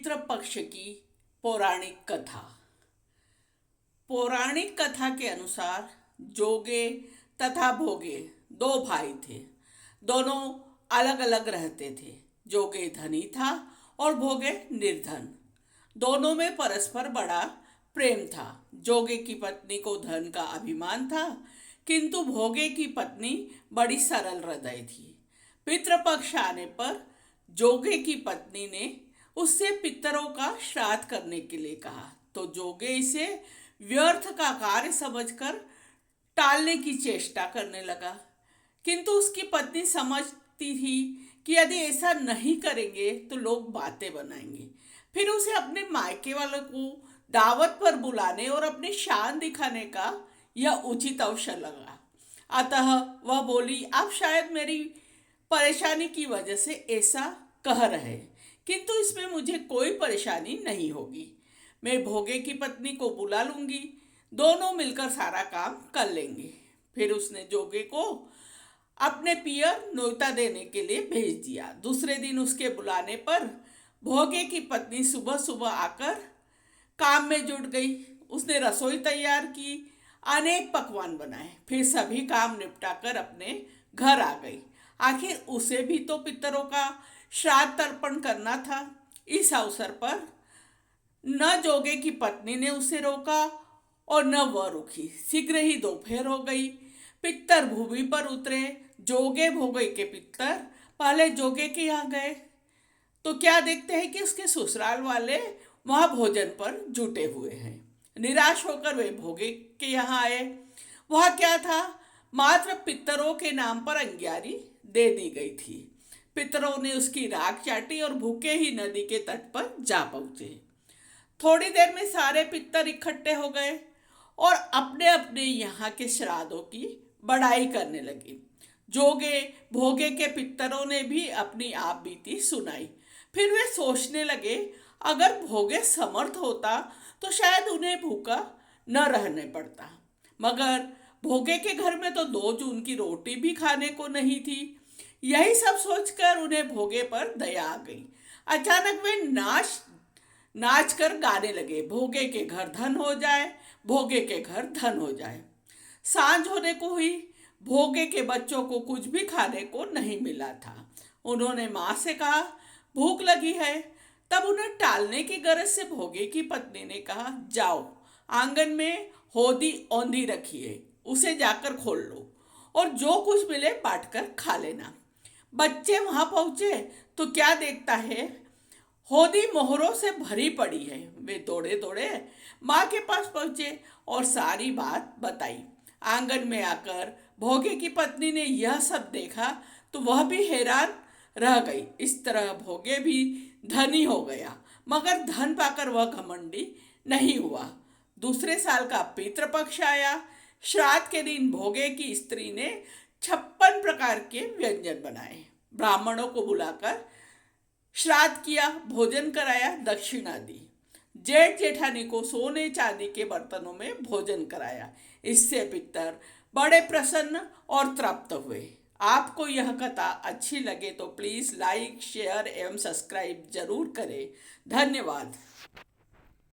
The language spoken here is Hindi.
पितृपक्ष की पौराणिक कथा। पौराणिक कथा के अनुसार जोगे तथा भोगे दो भाई थे। दोनों अलग अलग रहते थे। जोगे धनी था और भोगे निर्धन। दोनों में परस्पर बड़ा प्रेम था। जोगे की पत्नी को धन का अभिमान था, किंतु भोगे की पत्नी बड़ी सरल हृदय थी। पितृपक्ष आने पर जोगे की पत्नी ने उससे पितरों का श्राद्ध करने के लिए कहा, तो जोगे इसे व्यर्थ का कार्य समझकर टालने की चेष्टा करने लगा। किंतु उसकी पत्नी समझती थी कि यदि ऐसा नहीं करेंगे तो लोग बातें बनाएंगे। फिर उसे अपने मायके वालों को दावत पर बुलाने और अपनी शान दिखाने का यह उचित अवसर लगा। अतः वह बोली, आप शायद मेरी परेशानी की वजह से ऐसा कह रहे, किंतु इसमें मुझे कोई परेशानी नहीं होगी। मैं भोगे की पत्नी को बुला लूंगी, दोनों मिलकर सारा काम कर लेंगे। फिर उसने जोगे को अपने पियर न्योता देने के लिए भेज दिया। दूसरे दिन उसके बुलाने पर भोगे की पत्नी सुबह सुबह आकर काम में जुट गई। उसने रसोई तैयार की, अनेक पकवान बनाए, फिर सभी काम निपटाकर अपने घर आ गई। आखिर उसे भी तो पितरों का श्राद्ध तर्पण करना था। इस अवसर पर न जोगे की पत्नी ने उसे रोका और न वह रुकी। शीघ्र ही दोपहर हो गई। पितर भूमि पर उतरे। जोगे भोगे के पितर पहले जोगे के यहाँ गए तो क्या देखते हैं कि उसके ससुराल वाले वहां भोजन पर जुटे हुए हैं। निराश होकर वे भोगे के यहाँ आए। वह क्या था, मात्र पितरों के नाम पर अंग्यारी दे दी गई थी। पितरों ने उसकी राख चाटी और भूखे ही नदी के तट पर जा पहुंचे। थोड़ी देर में सारे पितर इकट्ठे हो गए और अपने अपने यहाँ के श्राद्धों की बड़ाई करने लगे। जोगे भोगे के पितरों ने भी अपनी आप बीती सुनाई। फिर वे सोचने लगे, अगर भोगे समर्थ होता तो शायद उन्हें भूखा न रहने पड़ता, मगर भोगे के घर में तो 2 जून की रोटी भी खाने को नहीं थी। यही सब सोचकर उन्हें भोगे पर दया आ गई। अचानक वे नाच कर गाने लगे, भोगे के घर धन हो जाए, भोगे के घर धन हो जाए। सांझ होने को हुई। भोगे के बच्चों को कुछ भी खाने को नहीं मिला था। उन्होंने माँ से कहा, भूख लगी है। तब उन्हें टालने की गरज से भोगे की पत्नी ने कहा, जाओ आंगन में होदी औंधी रखी है, उसे जाकर खोल लो और जो कुछ मिले बांटकर खा लेना। बच्चे वहां पहुंचे तो क्या देखता है, होदी मोहरों से भरी पड़ी है। वे दौड़े दौड़े माँ के पास पहुंचे और सारी बात बताई। आंगन में आकर भोगे की पत्नी ने यह सब देखा तो वह भी हैरान रह गई। इस तरह भोगे भी धनी हो गया, मगर धन पाकर वह घमंडी नहीं हुआ। दूसरे साल का पितृपक्ष आया। श्राद्ध के दिन भोगे की स्त्री ने 56 प्रकार के व्यंजन बनाए। ब्राह्मणों को बुलाकर श्राद्ध किया, भोजन कराया, दक्षिणा दी। जेठ जेठानी को सोने चांदी के बर्तनों में भोजन कराया। इससे पितर बड़े प्रसन्न और तृप्त हुए। आपको यह कथा अच्छी लगे तो प्लीज़ लाइक, शेयर एवं सब्सक्राइब जरूर करें। धन्यवाद।